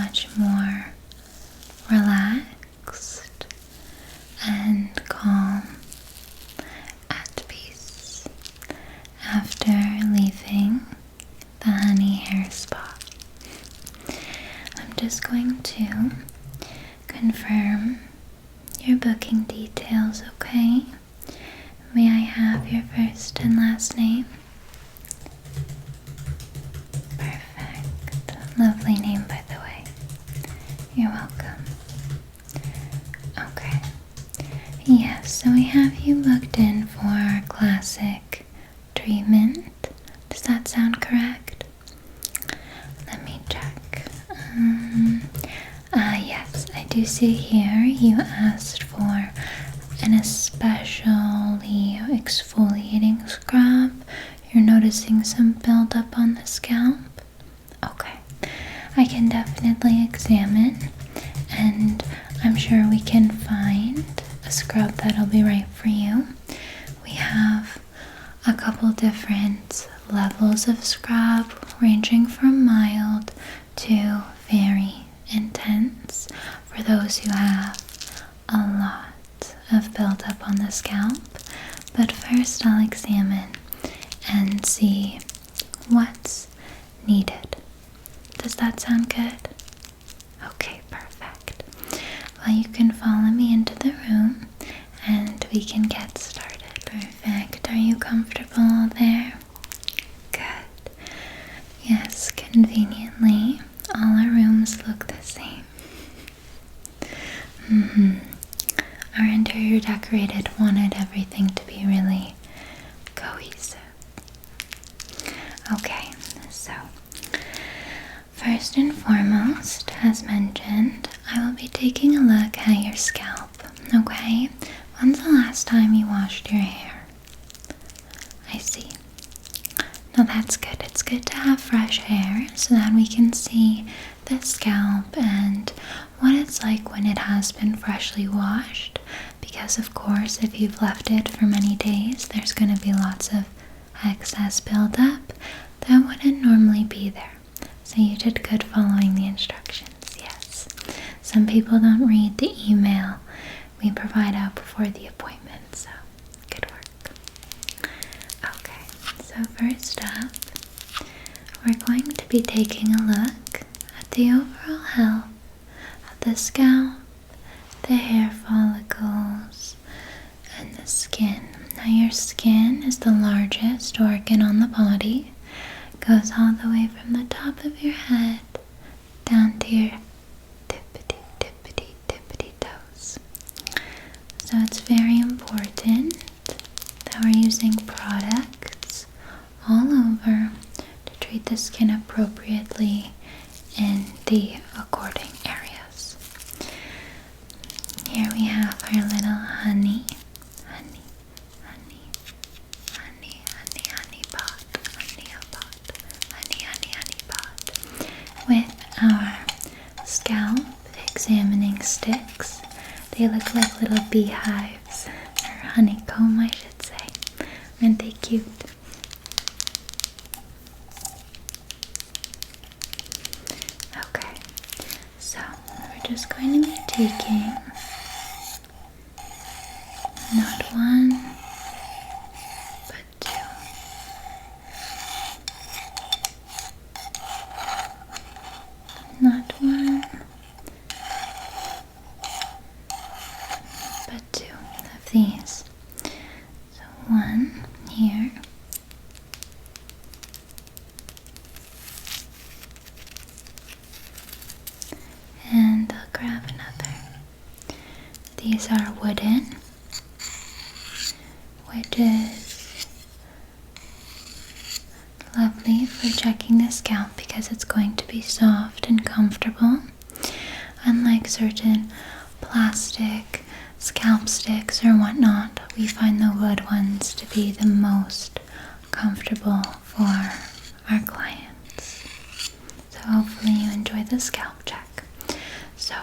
much more relaxed and calm, at peace, after leaving the Honey Hair Spa. I'm just going to confirm your booking details, okay? May I have your first and last name? Perfect. Lovely name, by the way. You're welcome. Okay. Yes, so we have you booked in for our classic treatment. Does that sound correct? Let me check. Yes, I do see here you asked for an especially exfoliating scrub. You're noticing some buildup on the scalp? Okay, I can definitely examine, and I'm sure we can find a scrub that'll be right for you. We have a couple different levels of scrub, ranging from mild to very intense for those who have a lot of buildup on the scalp. But first I'll examine and see what's needed. Does that sound good? Okay, perfect. Well, you can follow me into the room and we can get started. Perfect. Are you comfortable there? Good. Yes, conveniently, all our rooms look the same. Our interior decorator wanted everything to be really cohesive. Okay, so first and foremost, as mentioned, I will be taking a look at your scalp, okay? When's the last time you washed your hair? I see. No, that's good. It's good to have fresh hair so that we can see the scalp and what it's like when it has been freshly washed. Because of course, if you've left it for many days, there's going to be lots of excess buildup that wouldn't normally be there. So you did good following the instructions, yes. Some people don't read the email we provide out before the appointment, so good work. Okay, so first up, we're going to be taking a look at the overall health of the scalp, the hair follicles, and the skin. Now your skin is the largest organ on the body. It goes all the way from the top of your head down to your tippity toes. So it's very important that we're using products all over to treat the skin appropriately in the according areas. Here we have our little honey pot with our scalp examining sticks. They look like little beehives, or honeycomb I should say. Aren't they cute? Okay, so we're just going to be taking not one, but two. Not one, but two of these. So one here. And I'll grab another. These are wooden, which is lovely for checking the scalp because it's going to be soft and comfortable. Unlike certain plastic scalp sticks or whatnot, we find the wood ones to be the most comfortable for our clients. So hopefully you enjoy the scalp check. So,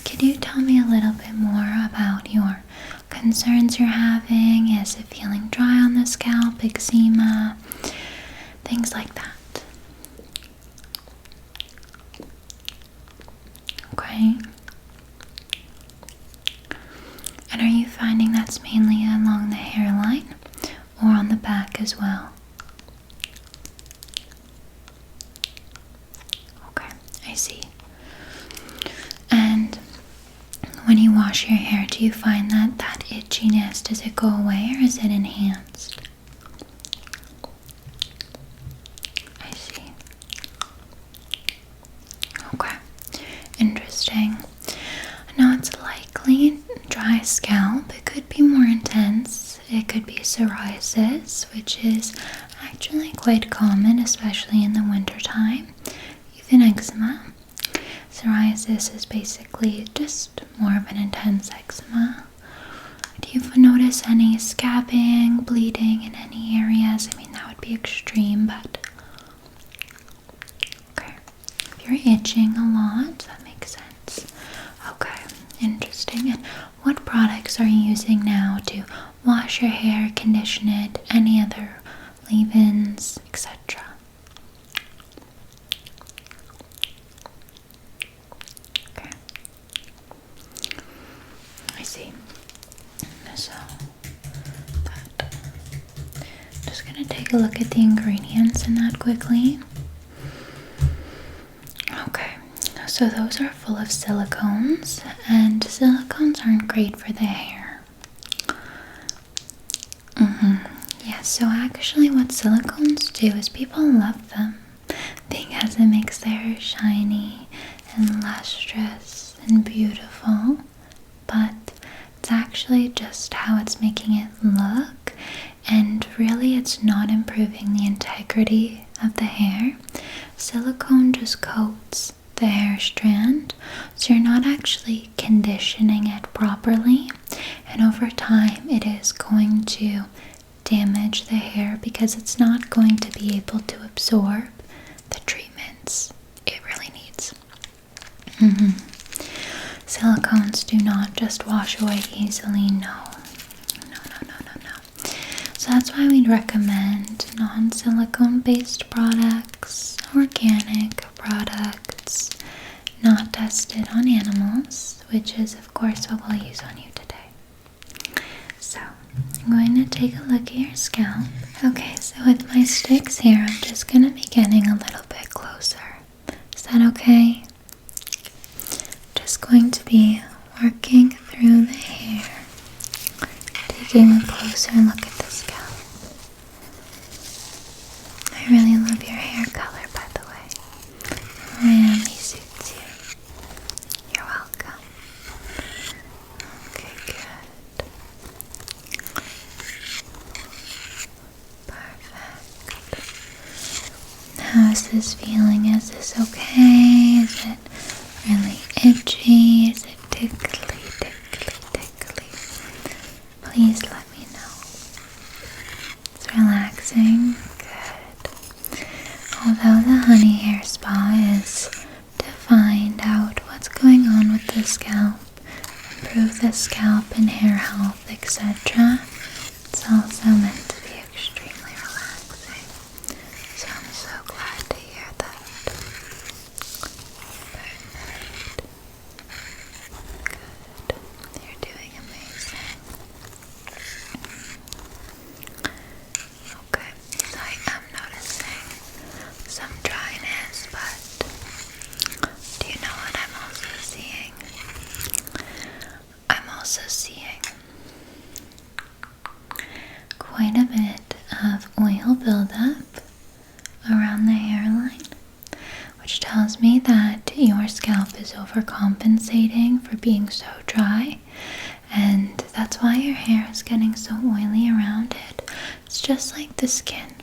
could you tell me a little bit more about your concerns you're having? Is it feeling dry on the scalp, eczema, things like that? Okay. And are you finding that's mainly along the hairline or on the back as well? Okay, I see. And when you wash your hair, do you find that itchiness, does it go away or is it enhanced? I see. Okay, interesting. Now it's likely dry scalp. It could be more intense. It could be psoriasis, which is actually quite common, especially in the winter time. Even eczema. Psoriasis is basically just more of an intense eczema. Do you notice any scabbing, bleeding in any areas? I mean, that would be extreme, but okay. If you're itching a lot, that makes sense. Okay, interesting. And what products are you using now to wash your hair, condition it, any other leave-ins, etc.? Okay. I see. So, just gonna take a look at the ingredients in that quickly. Okay, so those are full of silicones, and silicones aren't great for the hair. Yeah, so actually what silicones do is people love them because it makes their hair shiny and lustrous and beautiful, but it's actually just how it's making it look, and really it's not improving the integrity of the hair. Silicone just coats the hair strand, so you're not actually conditioning it properly, and over time it is going to damage the hair because it's not going to be able to absorb the treatments it really needs. Silicones do not just wash away easily, no. So that's why we'd recommend non-silicone based products, organic products, not tested on animals, which is of course what we'll use on you today. So I'm going to take a look at your scalp. Okay, so with my sticks here, I'm just going to be getting a little bit closer. Is that okay? Just going to be working through the hair, taking a closer look at the scalp. I really love your hair color, by the way. It really suits you. You're welcome. Okay, good. Perfect. How is this feeling? Is this okay? Is it really itchy? Is it tickly? Please let me know. It's relaxing. Good. Although the Honey Hair Spa is to find out what's going on with the scalp, improve the scalp and hair health, etc., it's also meant to be extremely relaxing. So I'm so glad to hear that. Perfect. Good. You're doing amazing. Okay, so I am noticing some dryness, but do you know what I'm also seeing? I'm also seeing quite a bit of oil buildup around the hairline, which tells me that your scalp is overcompensating for being so dry, and that's why your hair is getting so oily around it. It's just like the skin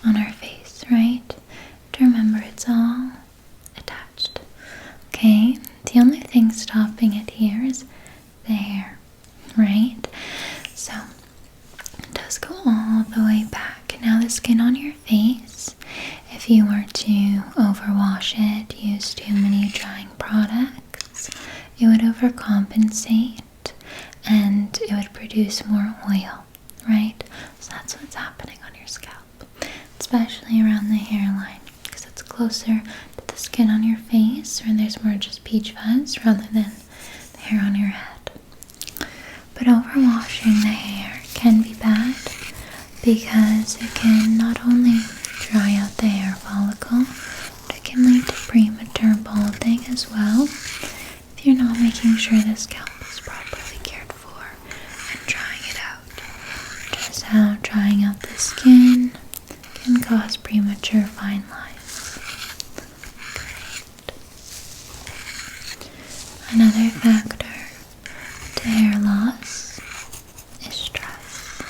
on our face, right? To remember, it's all attached. Okay, the only thing stopping it here is the hair, right? So it does go all the way back. Now the skin on your face, if you were to overwash it, use too many drying products, it would overcompensate and it would produce more oil, right? So that's what's happening on your scalp, especially around the hairline, because it's closer to the skin on your face, or there's more just peach fuzz rather than the hair on your head. But overwashing the hair can be bad because it can not only dry out the hair follicle, but it can lead to premature balding as well if you're not making sure the scalp is properly cared for and drying it out. Just how drying out the skin can cause premature fine lines. Great. Another factor to hair loss is stress.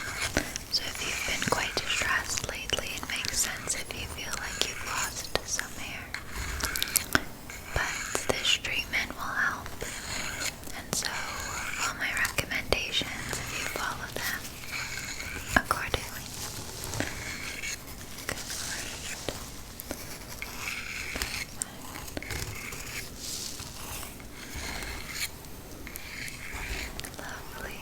So if you've been quite stressed lately, it makes sense if you feel like you've lost some hair. But this treatment will help, and so all my recommendations, if you follow them accordingly. Lovely.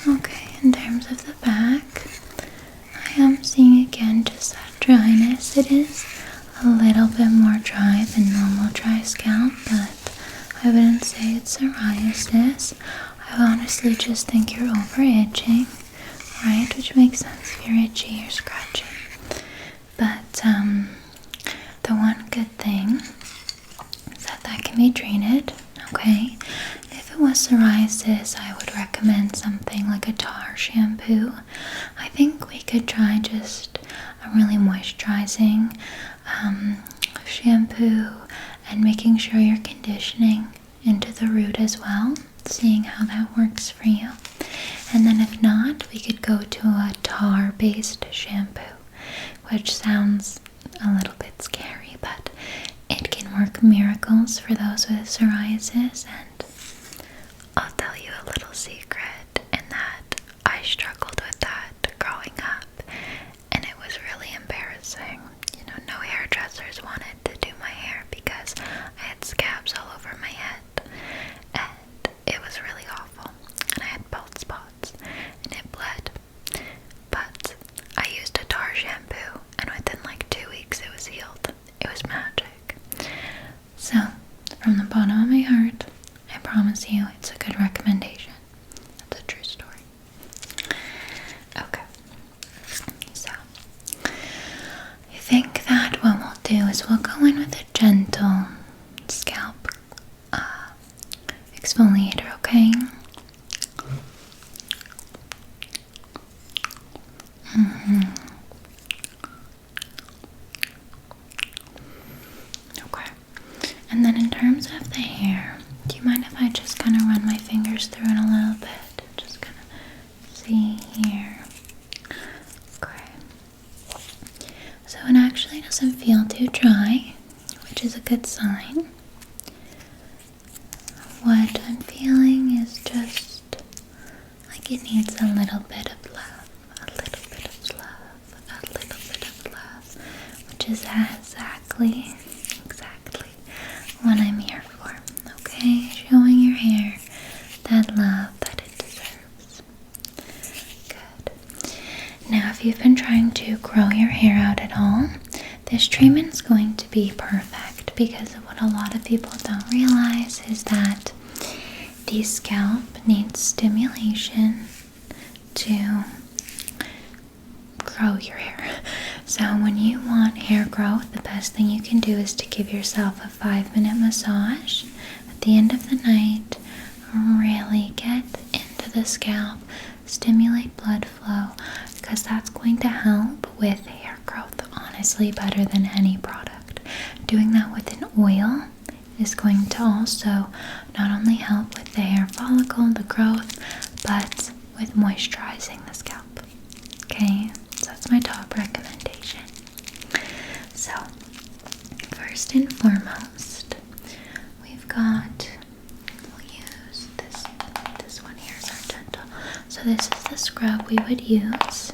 Okay, in terms of the back, I am seeing again just that dryness. It is a little bit more dry than normal dry scalp, but I wouldn't say it's psoriasis. I honestly just think you're over itching, right? Which makes sense. If you're itchy, you're scratching. But the one good thing is that can be treated, okay? If it was psoriasis, I would recommend something like a tar shampoo. I think we could try just a really moisturizing shampoo and making sure you're conditioning into the root as well, seeing how that works for you. And then if not, we could go to a tar-based shampoo, which sounds a little bit scary, but it can work miracles for those with psoriasis. And I'll tell you a little secret in that I struggled with that growing up, and it was really embarrassing. You know, no hairdressers wanted to do my hair because I had scabs all over my head, and it was really awful, and I had bald spots, and it bled. But I used a tar shampoo, and within like 2 weeks it was healed. It was magic. So, from the bottom of my heart, I promise you it's a good recommendation. That's a true story. Okay. So, I think that what we'll do is we'll go in with a gentle scalp exfoliator, okay? Okay. And then in terms of the hair, do you mind if I just kind of run my fingers through it a little bit? Just kind of see here. Okay. So it actually doesn't feel too dry, which is a good sign. What I'm feeling is just like it needs a little bit of love, a little bit of love, a little bit of love, which is exactly what I'm here for, okay? Showing your hair that love that it deserves. Good. Now, if you've been trying to grow your hair out at all, this treatment is going to be perfect, because of what a lot of people don't realize is that the scalp needs stimulation to grow your hair. So when you want hair growth, the best thing you can do is to give yourself a 5-minute massage at the end of the night. Really get into the scalp, stimulate blood flow, because that's going to help with hair growth, honestly, better than any product. Doing that with an oil is going to also not only help with the hair follicle, the growth, but with moisturizing the scalp. Okay, so that's my top recommendation. So, first and foremost, we've got, we'll use this one here is our gentle. So this is the scrub we would use.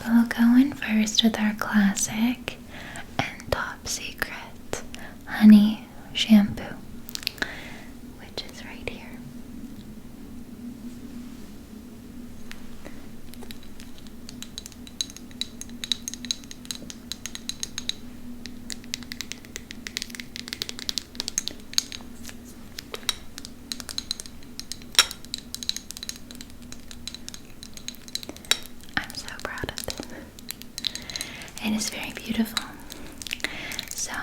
We'll go in first with our classic and top secret honey shampoo, which is right here. Beautiful. So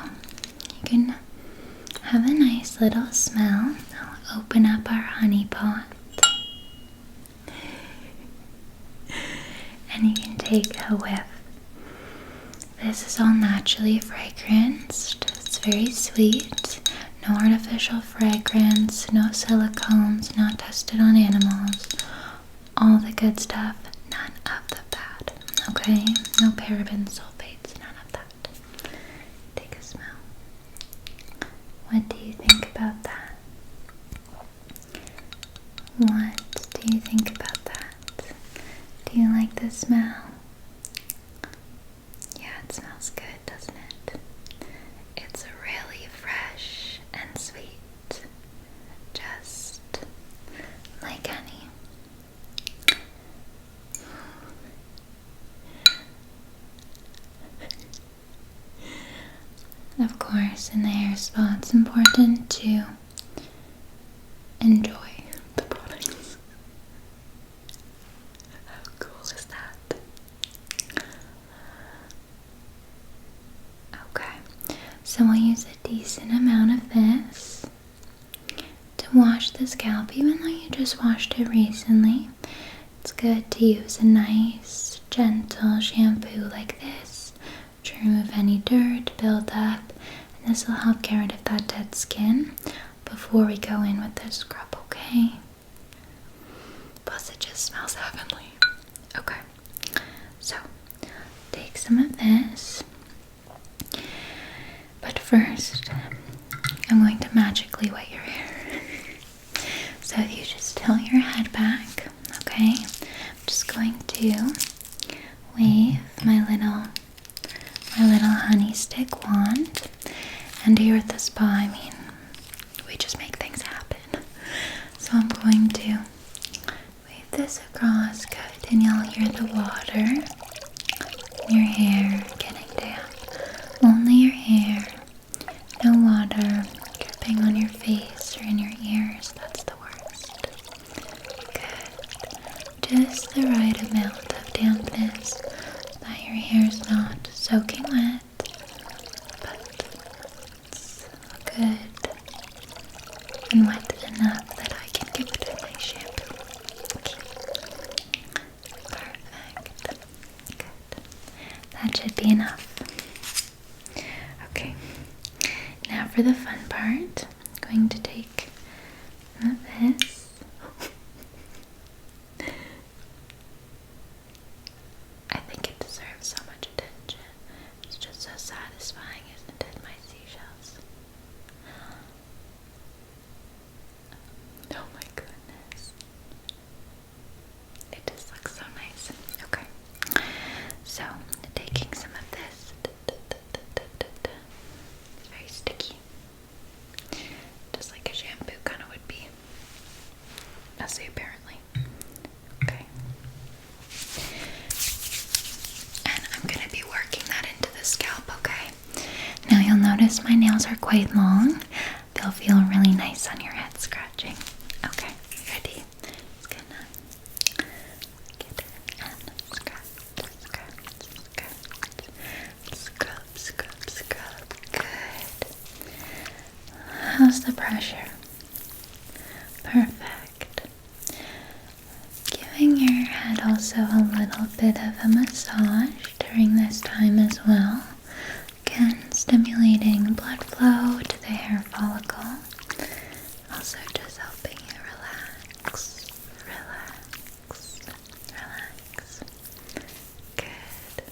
you can have a nice little smell. I'll open up our honey pot. And you can take a whiff. This is all naturally fragranced. It's very sweet. No artificial fragrance, no silicones, not tested on animals. All the good stuff, none of the bad. Okay? No parabens, sulfates, none of that. Take a smell. What do you think about that? What do you think about that? Do you like the smell? Yeah, it smells good, doesn't it? It's really fresh and sweet. Just like honey. Of course, in the hair spa, it's important to enjoy the products. How cool is that? Okay, so we'll use a decent amount of this to wash the scalp, even though you just washed it recently. It's good to use a nice, gentle shampoo like this to remove any dirt, buildup, and this will help get rid of that dead skin before we go in with the scrub, okay? Plus, it just smells heavenly. Okay, so take some of this, but first, I'm going to magically wet your hair. So if you just tilt your head back, okay? I'm just going to wave my little honey stick wand. And here at the spa, I mean, we just make things happen. So I'm going to wave this across, good, and you'll hear the water in your hair getting damp. Only your hair, no water dripping on your face or in your ears. That's the worst. Good. Just the right amount of dampness so that your hair is not soaking wet, but it's good and wet enough that I can give it a nice shampoo. Okay. Perfect. Good. That should be enough. Okay. Now for the fun part, I'm going to take some of this. I think it deserves so much attention. It's just so satisfying, isn't it, my seashells? Oh my goodness. It just looks so nice. Okay. So, taking some of this. It's very sticky. Just like a shampoo kind of would be. Messy, apparently. Okay. And I'm going to be working that into the scalp, okay? Now you'll notice my nails are quite long. They'll feel really nice on your head scratching. Okay, ready? Just gonna get in and scrub. Good. How's the pressure? Perfect. Giving your head also a little bit of a massage during this time as well. Again, stimulating blood flow to the hair follicle. Also just helping you relax. Good.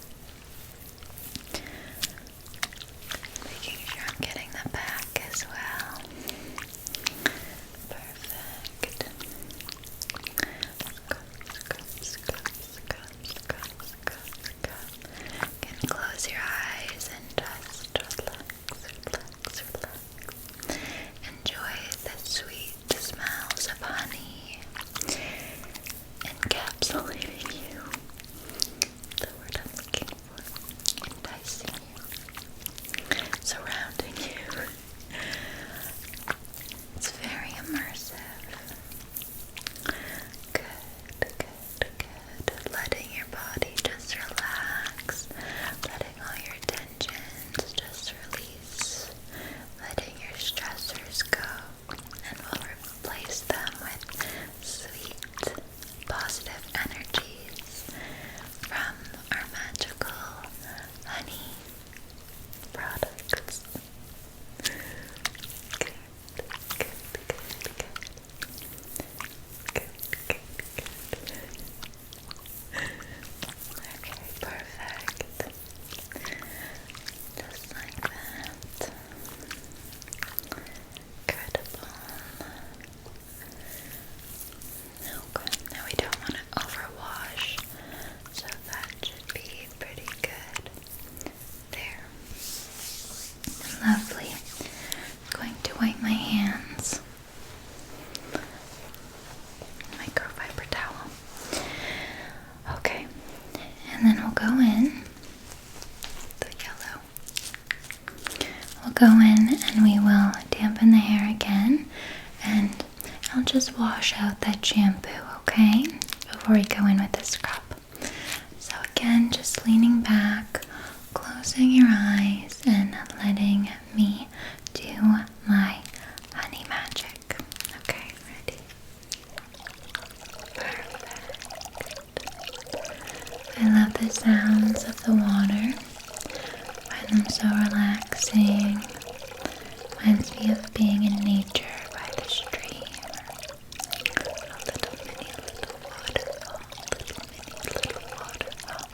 Making sure I'm getting the back as well. Perfect. You can close your eyes and just relax. wash out that shampoo, okay? Before we go in with the scrub. So again, just leaning back, closing your eyes, and letting me do my honey magic. Okay, ready? Perfect. I love the sounds of the water. Find them so relaxing. Reminds me of being in nature by the stream. A little mini little waterfall. Little mini little waterfall.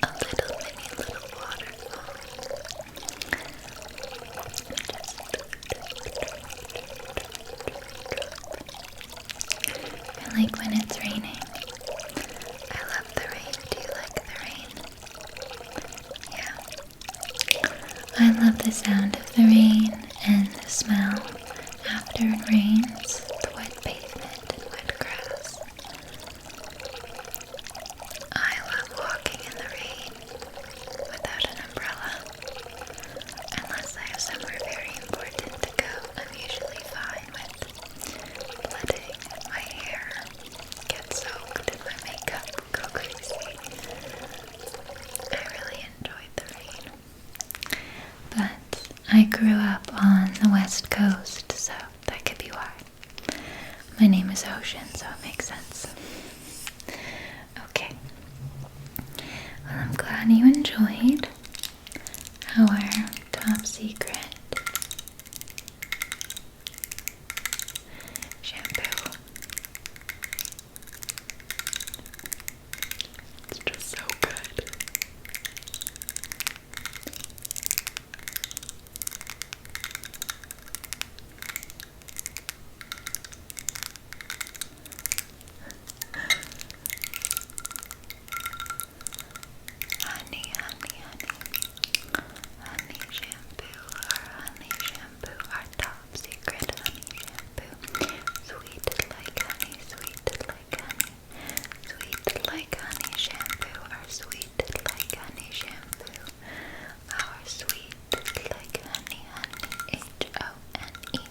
A little mini little waterfall. I like when it's raining. I love the rain. Do you like the rain? Yeah. I love the sound of the rain and the smell after it rains, the wet pavement and wet grass. I love walking in the rain without an umbrella. Unless I have somewhere very important to go, I'm usually fine with letting my hair get soaked and my makeup go crazy. I really enjoyed the rain. But I grew up on the West Coast, so that could be why. My name is Ocean, so it makes sense. Okay. Well, I'm glad you enjoyed our top secret shampoo. It's just so good. Honey, honey, honey. Honey shampoo, our top secret honey shampoo. Sweet like honey, sweet like honey. Sweet like honey shampoo, our sweet like honey shampoo. Our sweet like honey, honey, H-O-N-E-Y.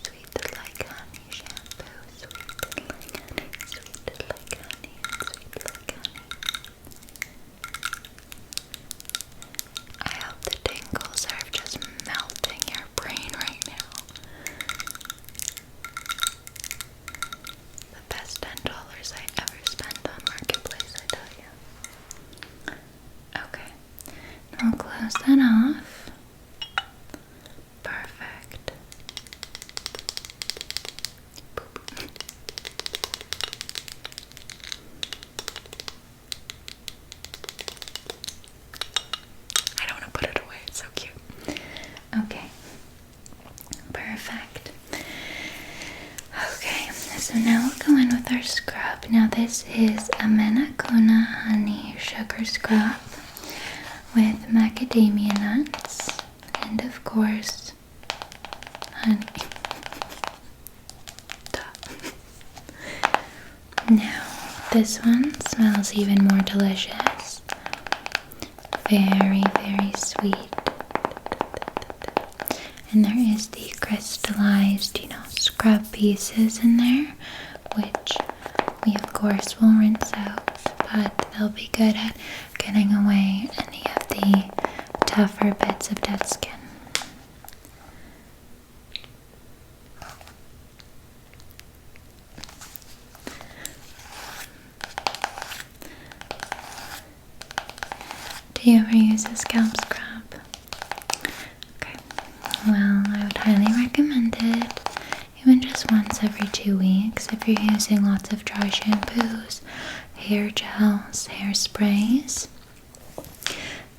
Sweet like honey shampoo, sweet like honey, sweet like honey, sweet like honey. I hope the tingles are just melting your brain right now. The best $10 I ever spent on Marketplace, I tell you. Okay, now we'll close that off. Perfect. Boop. I don't want to put it away, it's so cute. Okay, perfect. Okay, so now we'll go in with our scrub. Now this is a Menacuna honey sugar scrub with macadamia nuts and of course honey. Now this one smells even more delicious. Very, very sweet. And there is the crystallized, scrub pieces in there, which we of course will rinse out, but they'll be good at getting away any of the tougher bits of dead skin. Do you ever use a scalp scrub? Okay, well, I would highly recommend it, even just once every 2 weeks if you're using lots of dry shampoos, hair gels, hairsprays,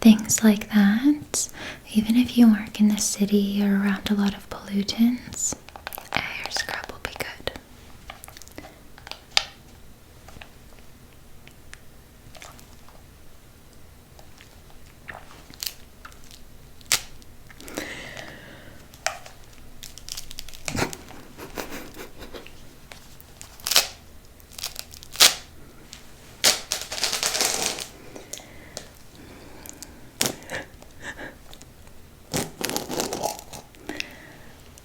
things like that. Even if you work in the city or around a lot of pollutants, a hair scrub will be good.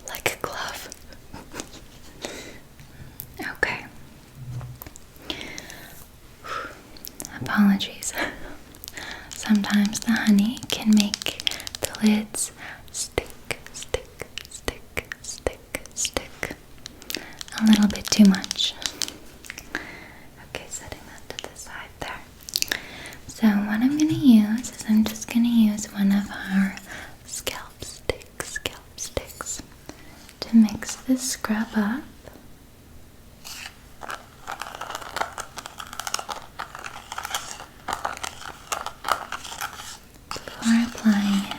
Like a glove. apologies. Sometimes the honey can make the lids stick a little bit too much. Okay, setting that to the side there. So what I'm going to use is I'm just going to use one of our scalp sticks to mix this scrub up. Before applying it.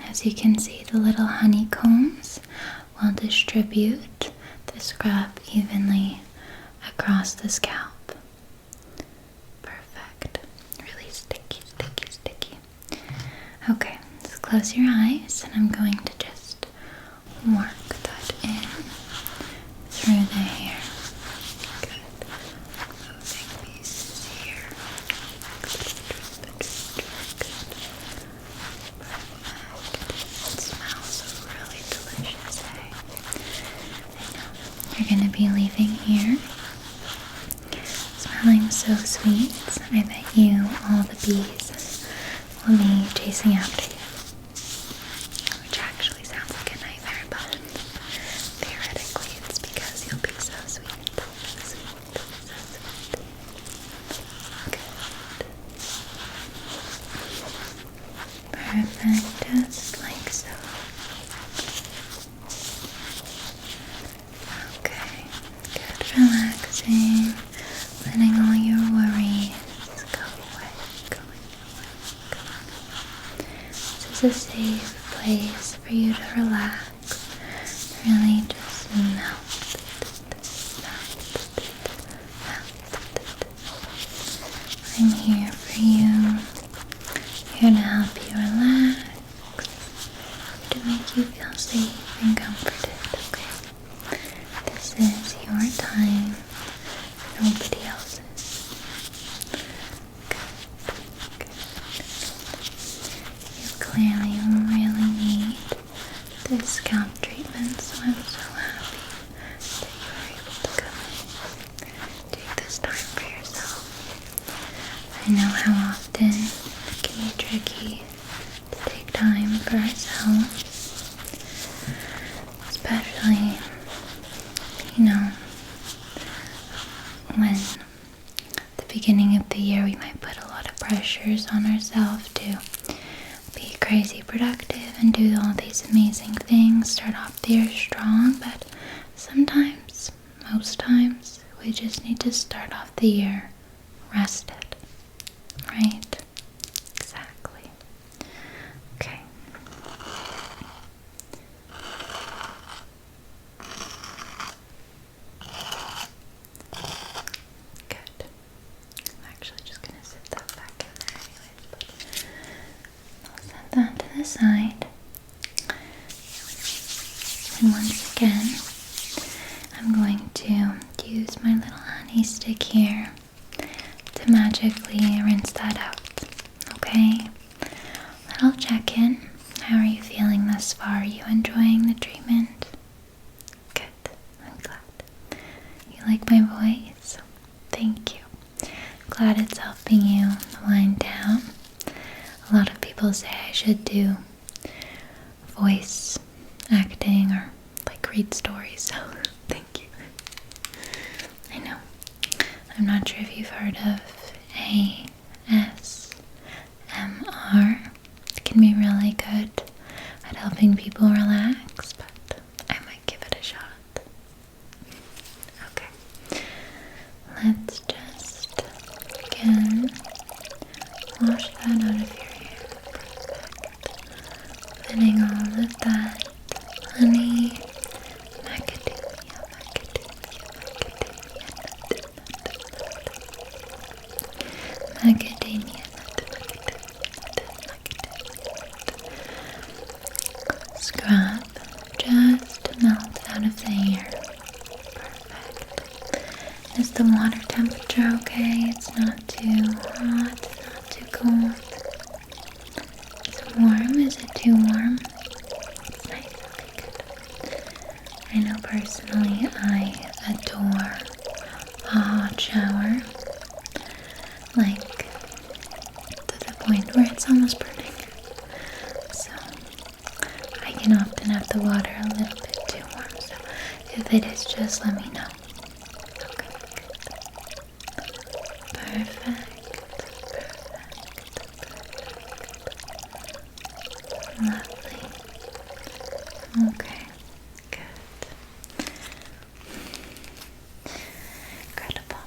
As you can see, the little honeycombs will distribute the scrub evenly across the scalp. Perfect. Really sticky. Okay, let's close your eyes and I'm going to just work that in through the hair. Good. Moving pieces here. It smells really delicious, hey? I know. You're going to be leaving here smelling so sweet. I bet you all the bees will be chasing after you. Which actually sounds like a nightmare, but theoretically it's because you'll be so sweet. Good. Perfect, just like so. Okay, good, relaxing, letting all your worries go away. This is a safe place for you to relax, really just melt. I'm here for you, here to help you relax, to make you feel safe and comforted, okay? This is your time, nobody else's. Good. You clearly really need this scalp treatment, so I'm so happy that you were able to come in. Take this time for yourself. I know how often it can be tricky to take time for ourselves, especially, when at the beginning of the year we might put a lot of pressures on ourselves to be crazy productive and do all these amazing things, start off the year strong, but sometimes, most times, we just need to start off the year rested, right? Exactly. Okay. Good. I'm actually just going to sit that back in there anyways, but I'll set that to the side. And once again, I'm going to use my little honey stick here to magically rinse that out, okay? Little check-in. How are you feeling thus far? Are you enjoying the treatment? Good. I'm glad. You like my voice? Thank you. Glad it's helping you wind down. A lot of people say I should do voice acting or read stories, so thank you. I know. I'm not sure if you've heard of ASMR. It can be really good at helping people relax, but I might give it a shot. Okay. Let's just again wash that out of your hair. Perfect. Putting all of that honey, macadamia nut. Scrub just to melt out of the hair. Perfect. Is the water temperature okay? It's not too hot, not too cold. Is it warm? Is it too warm? Nice, okay, good. I know personally I adore a hot shower, like to the point where it's almost burning. So I can often have the water a little bit too warm, so if it is, just let me know. Okay, good. Perfect. Lovely. Okay, good. Incredible.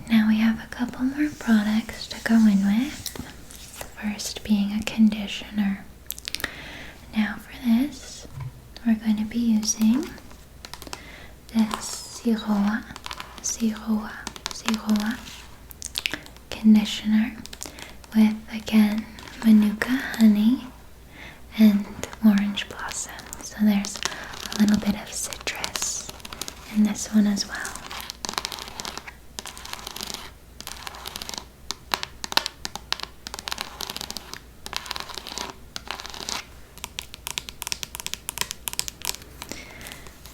Now we have a couple more products to go in with. The first being a conditioner. Now for this, we're going to be using this Siroa conditioner with, again, manuka honey and orange blossom. So there's a little bit of citrus in this one as well.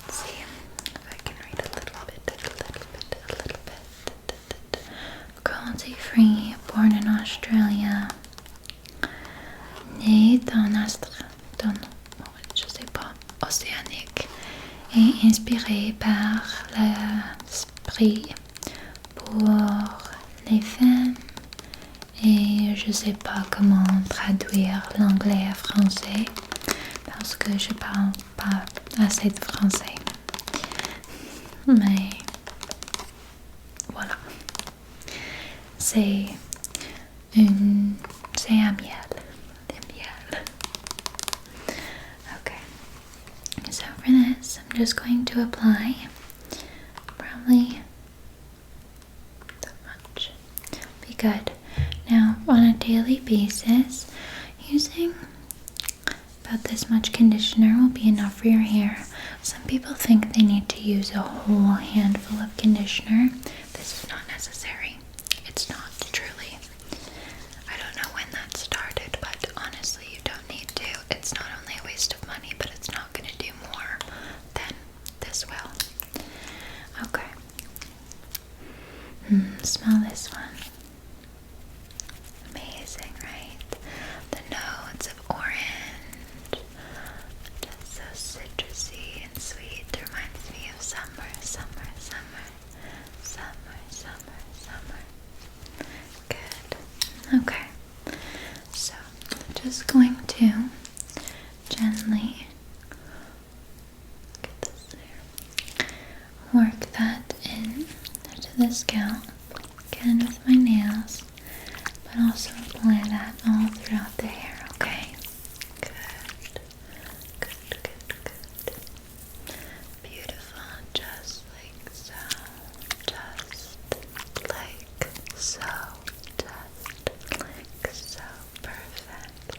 Let's see if I can read a little bit. Cruelty-free, born in Australia. Né dans je sais pas, océanique et inspiré par l'esprit pour les femmes, et je sais pas comment traduire l'anglais à français parce que je parle pas assez de français, mais voilà, c'est un miel. Okay, so for this, I'm just going to apply probably that much. Be good. Now, on a daily basis, using about this much conditioner will be enough for your hair. Some people think they need to use a whole handful of conditioner. This is not necessary. It's not, truly. I don't know when that started, but honestly, you don't need to. It's not only a waste of money, but it's not going to do more than this will. Okay. Smell this one. Amazing, right? The notes of orange, just so citrusy and sweet. Reminds me of summer. Good. Okay. So, just going to gently get this there. Work that in to the scalp, again with my nails, but also apply that all throughout the hair, okay? Good. Beautiful, just like so. Just like so. Perfect.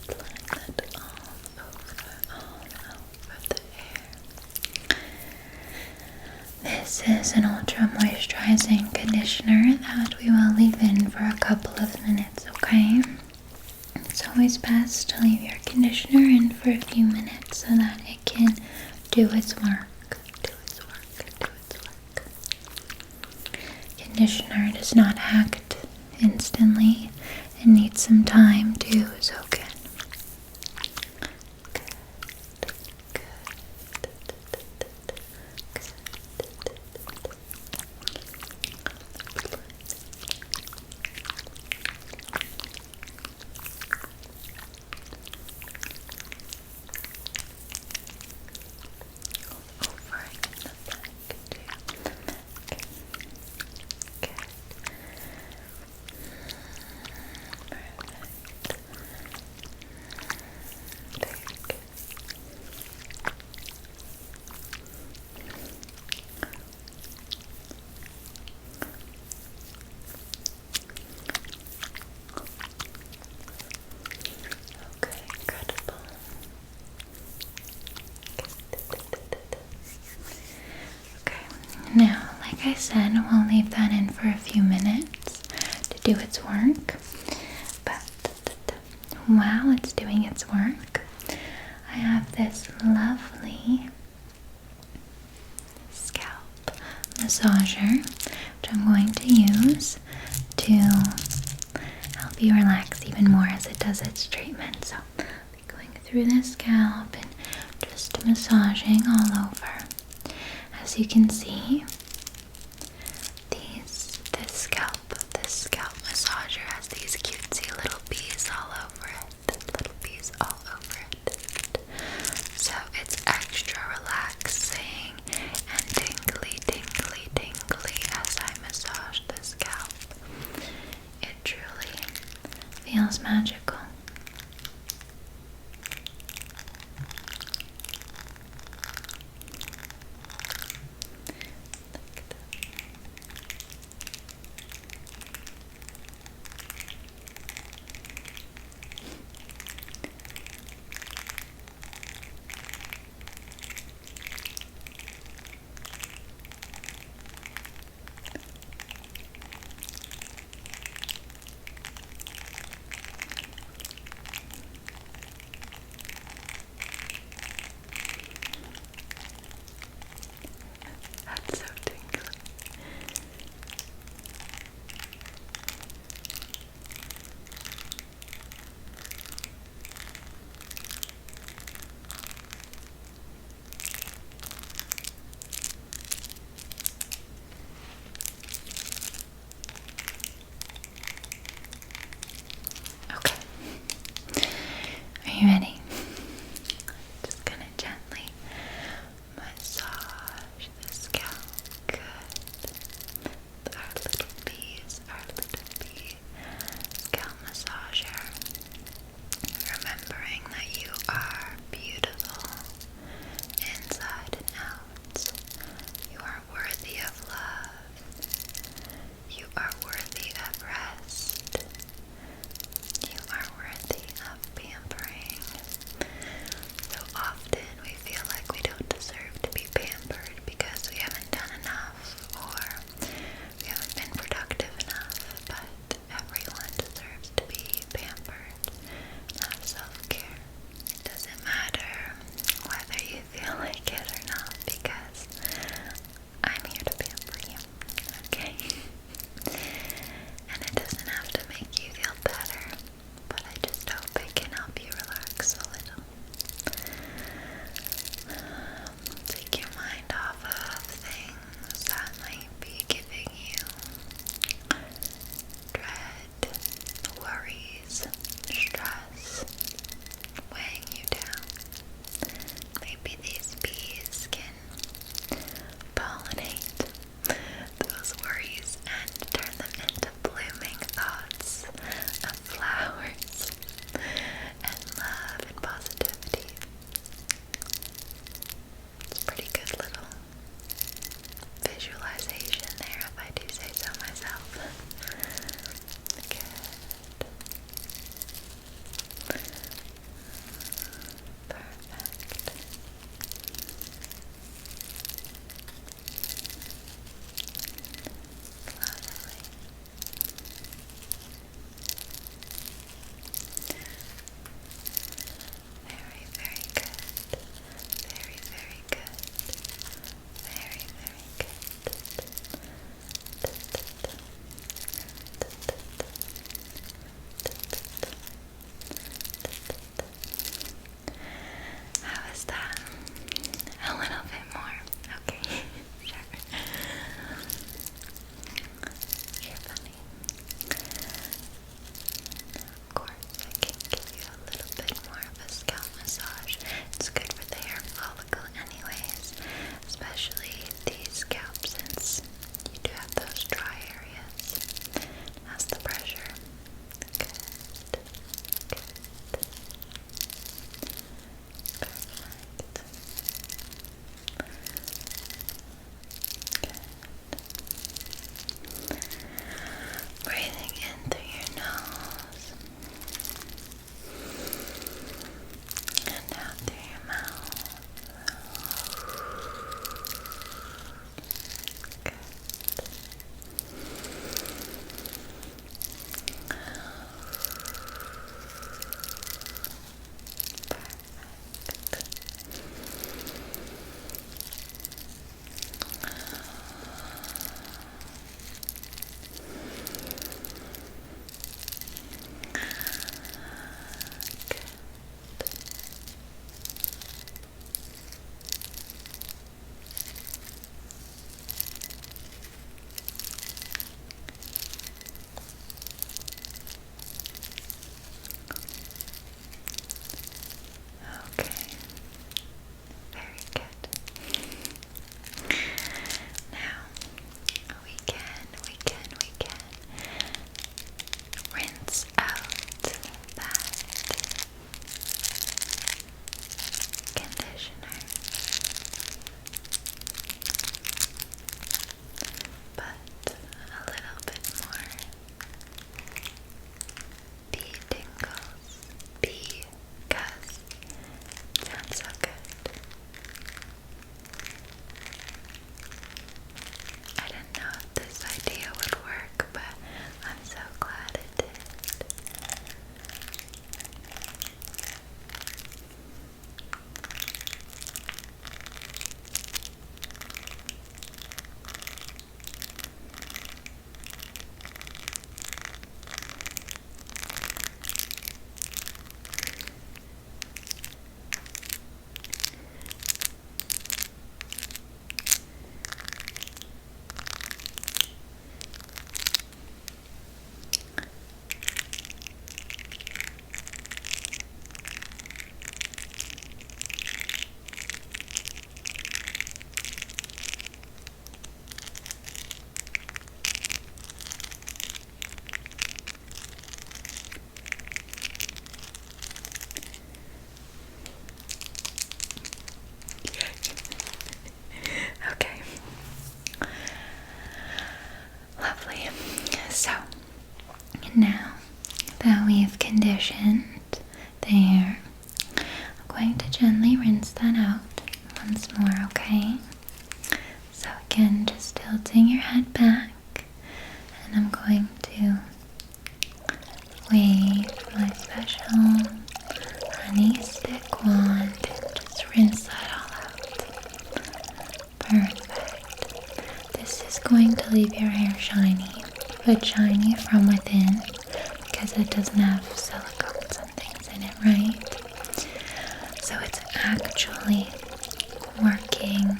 Blend that all over the hair. This is an ultra moisturizing conditioner that we will leave in for a couple of minutes, okay? It's always best to leave your conditioner in for a few minutes so that it can do its work. Conditioner does not act instantly. It needs some time to soak in. I said, we'll leave that in for a few minutes to do its work. But while it's doing its work, I have this lovely scalp massager, which I'm going to use to help you relax even more as it does its treatment. So I'll be going through the scalp and just massaging all over. As you can see, this scalp massager has these cutesy little bees all over it. So it's extra relaxing and tingly as I massage the scalp. It truly feels magical. going to gently rinse that out once more, okay? So again, just tilting your head back, and I'm going to wave my special honey stick wand and just rinse that all out. Perfect. This is going to leave your hair shiny, but shiny from within because it doesn't have silicones and things in it, right? So it's actually working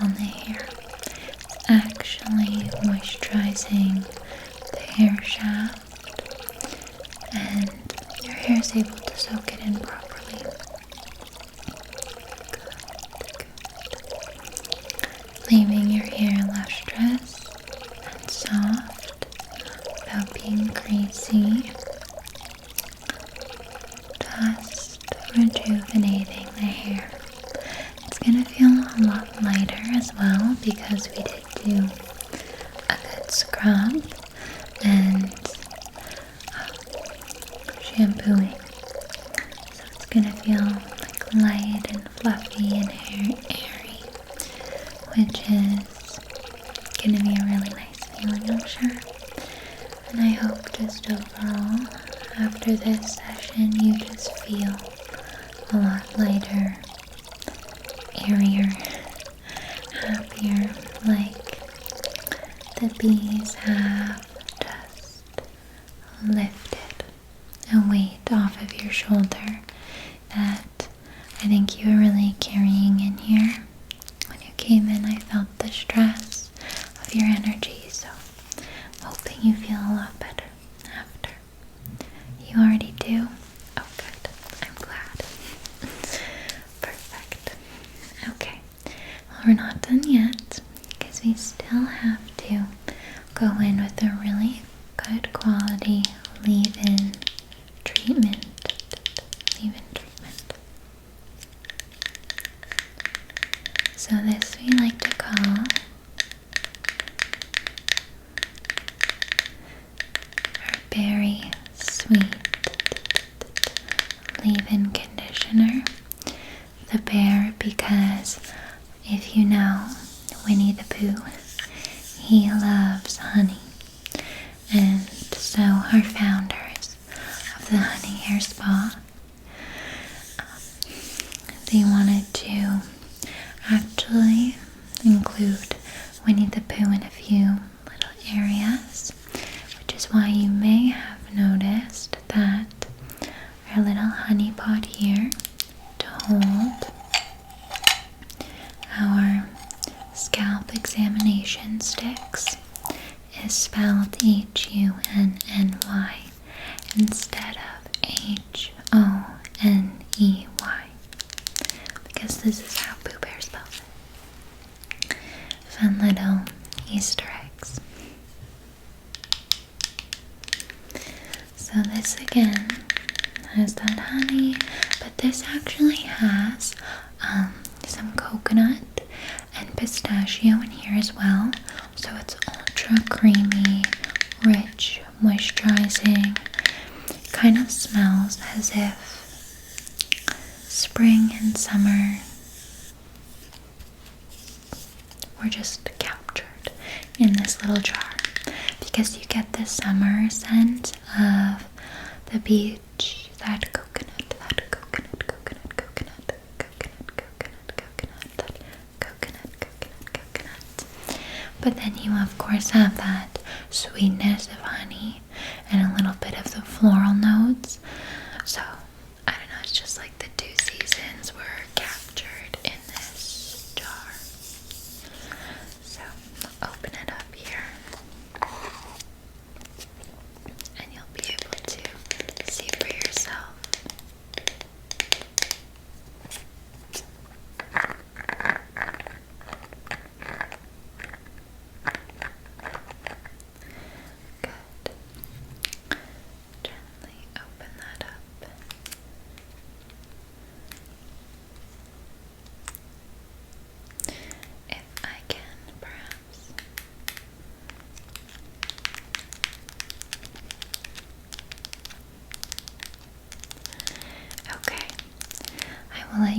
on the hair. It's actually moisturizing the hair shaft, and your hair is able to soak it in properly. Good. Leaving your hair lustrous and soft without being greasy. Just rejuvenating the hair. It's gonna feel a lot lighter as well because we did do a good scrub and shampooing. So it's gonna feel like light and fluffy and airy, which is gonna be a really nice feeling, I'm sure. And I hope just overall, after this session, you just feel a lot lighter, airier, happier, like the bees have just lifted a weight off of your shoulder that I think you were really carrying in here. When you came in, I felt the stress of your energy, so I'm hoping you feel a lot better after. You already do? Oh, good. I'm glad. Perfect. Okay. Well, we're not done yet because we still have to go in with a really good quality leave-in treatment. Leave-in treatment. So this we like to call our berry sweet leave-in conditioner. The bear, because if you know Winnie the Pooh, he loves honey. And so our founders of the Honey Hair Spa, they wanted to actually include Winnie the Pooh in a few little areas, which is why you may have noticed that our little honey pot here to hold our scalp examination sticks is spelled H-U-N-N-Y instead of H-O-N-E-Y, because this is how Pooh Bear spells it. Fun little Easter eggs. So this again has that honey, but this actually has some coconut and pistachio in here as well, so it's ultra creamy, rich, moisturizing. Kind of smells as if spring and summer were just captured in this little jar, because you get the summer scent of the beach, that coconut, that coconut, coconut, coconut, coconut, coconut, coconut, that coconut, coconut, coconut. But then you of course have that sweetness of honey and a little bit of the floral notes. So I don't know, it's just like the two seasons were captured in this jar. So I'll open it up here and you'll be able to see for yourself. Good. Gently open that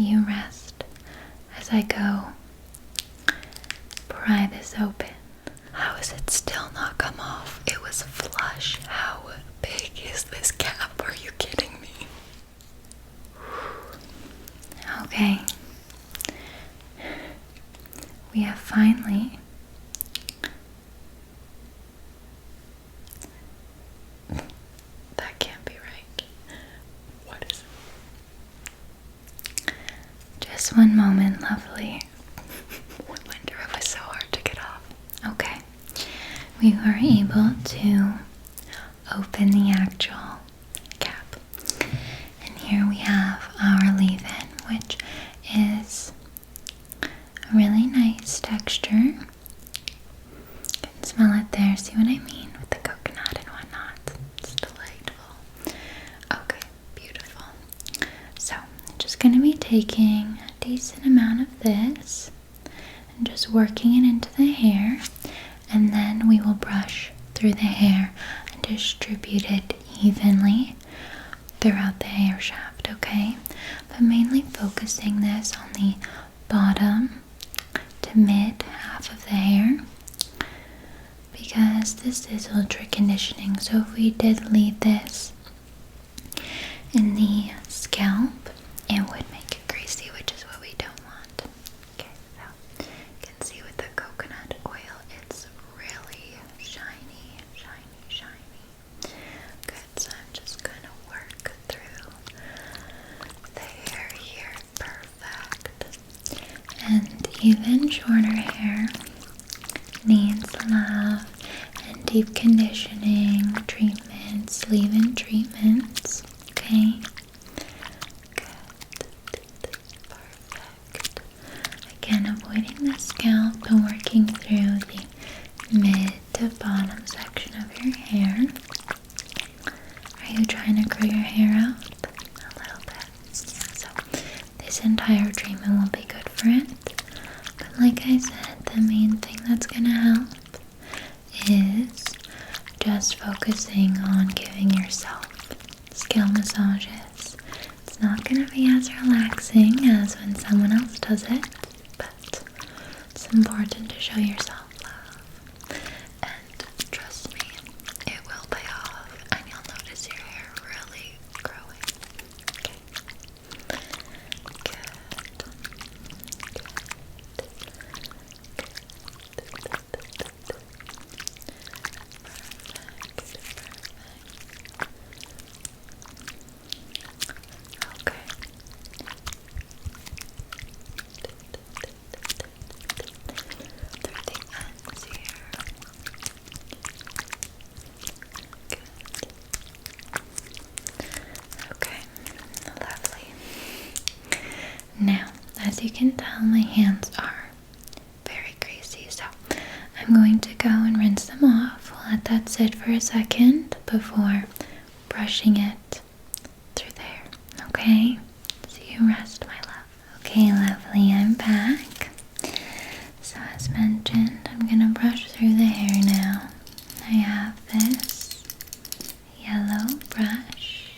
you rest as I go pry this open. How is it still not come off? It was flush. How big is this cap? Are you kidding me? Okay. We have finally that can't be right. What is it? Just one moment, lovely. I wonder if it was so hard to get off. Okay. We were able to open the actual cap. And here we have our leave-in, which is a really nice texture. You can smell it there, see what I mean? With the coconut and whatnot. It's delightful. Okay, beautiful. So, I'm just going to be taking a decent amount of this and just working it into the hair. And then we will brush through the hair and distribute it evenly throughout the hair shaft, okay? But mainly focusing this on the bottom to mid half of the hair, because this is ultra conditioning. So if we did leave this in the scalp, it would make it greasy, which is what we don't want. Okay, so you can see with the coconut oil, it's really shiny. Good, so I'm just gonna work through the hair here. Perfect. And even shorter hair needs love and deep conditioning treatments, leave-in treatments. Okay? Good. Perfect. Again, avoiding the scalp and working through the mid to bottom section of your hair. Are you trying to grow your hair out? A little bit. Yeah, so this entire treatment will be good for it. But like I said, the main thing that's going to help is just focusing on giving yourself scalp massages. It's not going to be as relaxing as when someone else does it, but it's important to show yourself love. And trust me, it will pay off, and you'll notice your hair really growing. Okay. Good. Okay. Through the ends here. Good. Okay, lovely. Now, as you can tell, my hands are very greasy, so I'm going to go and rinse them off. We'll let that sit for a second before brushing it through the hair. Okay? So you rest, my love. Okay, lovely, I'm back. So as mentioned, I'm gonna brush through the hair now. I have this yellow brush.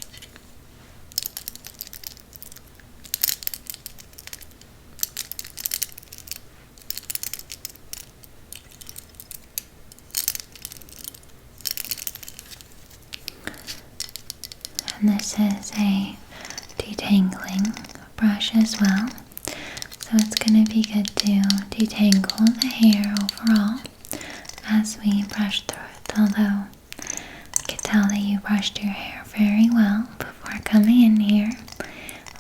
And this is a detangling brush as well. So it's going to be good to detangle the hair overall as we brush through it. Although I can tell that you brushed your hair very well before coming in here.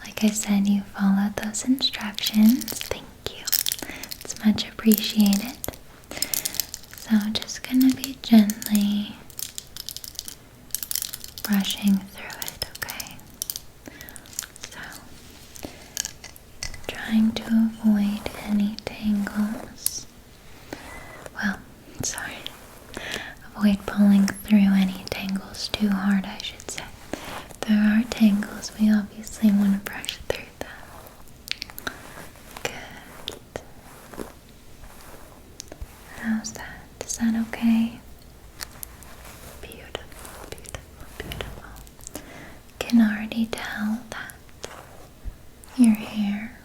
Like I said, you followed those instructions. Thank you. It's much appreciated. So just going to be gently brushing through it, okay? So, trying to avoid any tangles. Well, sorry. Avoid pulling through any tangles too hard, I should say. If there are tangles, we obviously want to brush through them. Good. How's that? Is that okay? Beautiful, beautiful, beautiful. Can already tell that your hair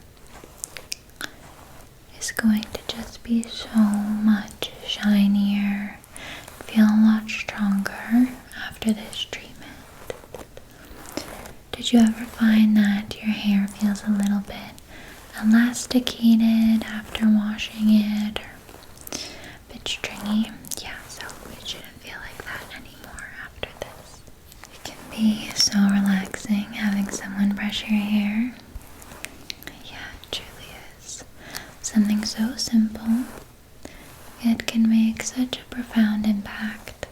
be so much shinier, feel a lot stronger after this treatment. Did you ever find that your hair feels a little bit elasticated after washing it, or a bit stringy? Yeah, so it shouldn't feel like that anymore after this. It can be so relaxing having someone brush your hair. Yeah, it truly is. Something so simple, it can make such a profound impact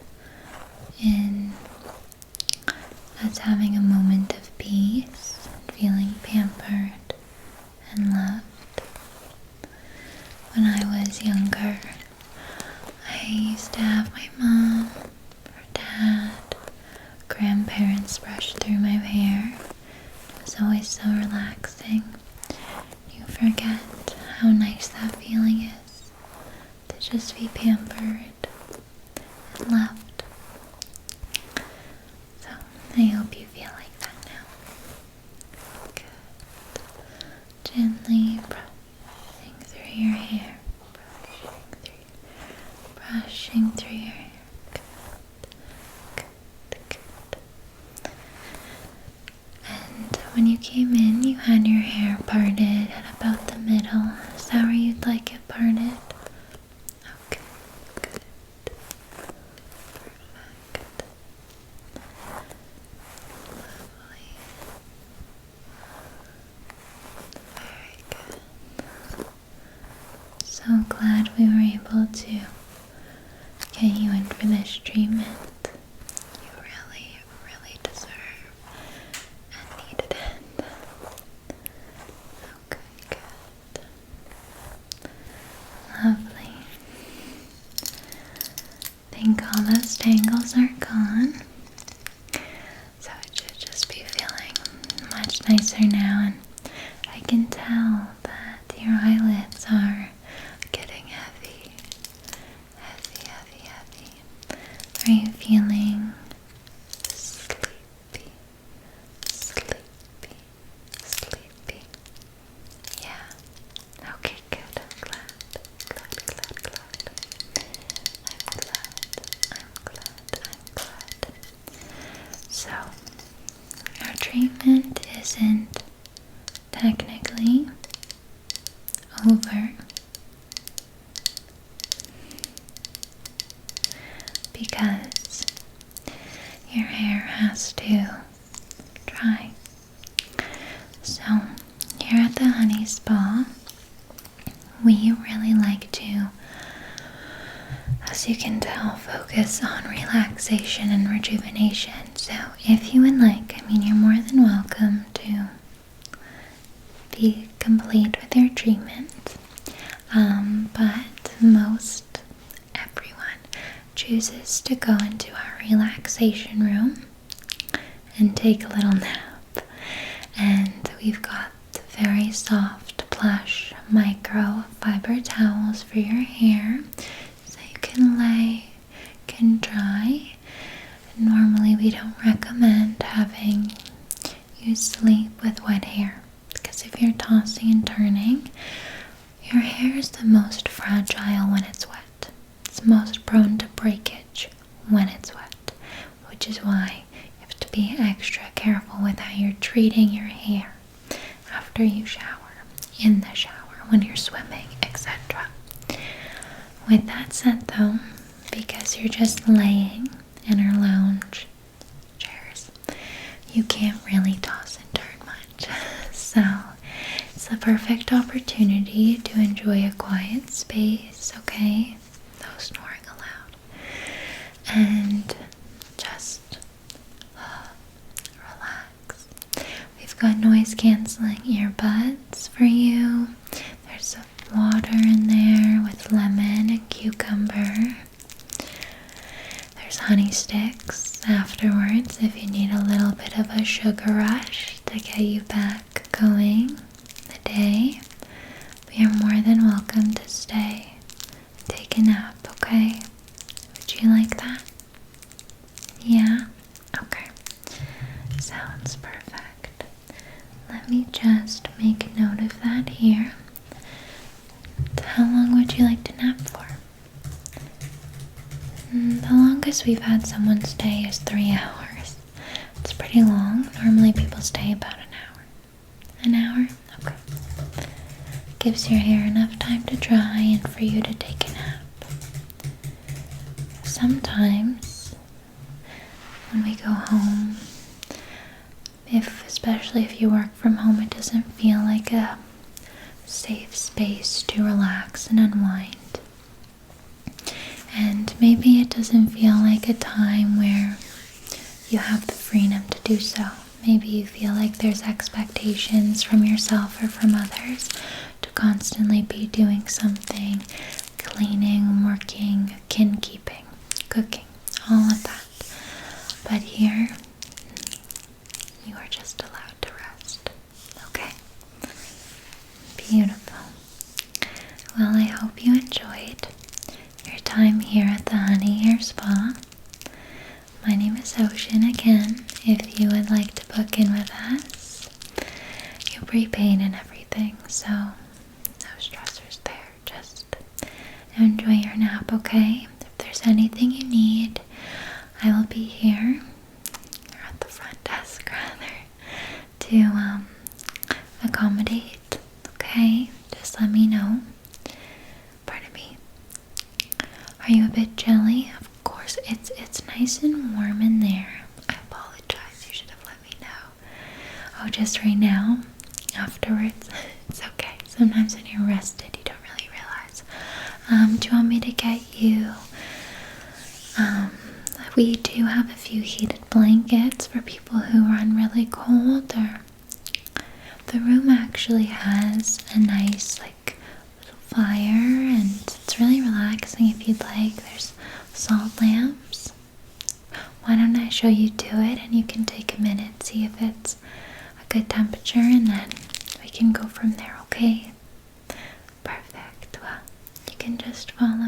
in us having a moment of peace and feeling pampered and loved. When I was younger, I used to have my mom or dad, grandparents brush through my hair. It was always so relaxing. You forget how nice that feeling is, to just be pampered and loved. So I hope you feel like that now. Good. Gently brushing through your hair, brushing through your hair. Good. And when you came in, you had your hair parted at about the middle. Is that where you'd like it parted? Okay, good. Perfect. Lovely. Very good. So glad we were able to get you in for this treatment. You really deserve and needed it. Okay, good. Lovely. Think all those tangles are gone. So it should just be feeling much nicer now, and I can tell that your eyelids are getting heavy. Are you feeling sleepy? Yeah. Okay, good. I'm glad. I'm glad. So, our treatment isn't technically over, because your hair has to dry. So here at the Honey Spa, we really like to, as you can tell, focus on relaxation and rejuvenation. So if you would like, you're more than welcome to be complete with your treatment. But most everyone chooses to go into our relaxation room and take a little nap. And we've got very soft, plush, microfiber towels for your hair, so you can lay, can dry. Normally we don't recommend having you sleep with wet hair, because if you're tossing and turning, your hair is the most fragile when it's wet. It's most prone to breakage when it's wet, which is why you have to be extra careful with how you're treating your hair after you shower, in the shower, when you're swimming, etc. With that said though, because you're just laying in our lounge chairs, you can't really toss and turn much. So it's the perfect opportunity to enjoy a quiet space, okay? No snoring allowed. And just relax. We've got noise canceling earbuds for you. There's some water in there with lemon and cucumber. There's honey sticks afterwards if you need a little bit of a sugar rush to get you back going the day. But you're more than welcome to stay, take a nap, okay? Would you like that? Yeah? Okay. Sounds perfect. Let me just make note of that here. How long would would you like to nap for? The longest we've had someone stay is 3 hours. It's pretty long. Normally people stay about an hour. An hour? Okay. Gives your hair enough time to dry and for you to take a nap. Sometimes when we go home, especially if you work from home, it doesn't feel like a safe space to relax and unwind. And maybe it doesn't feel like a time where you have the freedom to do so. Maybe you feel like there's expectations from yourself or from others to constantly be doing something, cleaning, working, kin keeping, cooking, all of that. But here, you are just allowed to rest. Okay? Beautiful. Well, I hope you enjoyed your time here at the Honey Hair Spa. My name is Ocean again. If you would like to book in with us, you prepaid and everything, so no stressors there. Just enjoy your nap, okay? If there's anything you need, I will be here, or at the front desk rather, to accommodate, okay? Just let me know. Pardon me. Are you a bit jelly? Of course, it's nice and warm in there. I apologize, you should have let me know. Oh, just right now? Afterwards? It's okay. Sometimes when you're rested, you don't really realize. Do you want me to get you, we do have a few heated blankets for people who run really cold, or the room actually has a nice, little fire, and it's really relaxing if you'd like. There's salt lamps. Why don't I show you to it, and you can take a minute, see if it's a good temperature, and then we can go from there, okay? Perfect. Well, you can just follow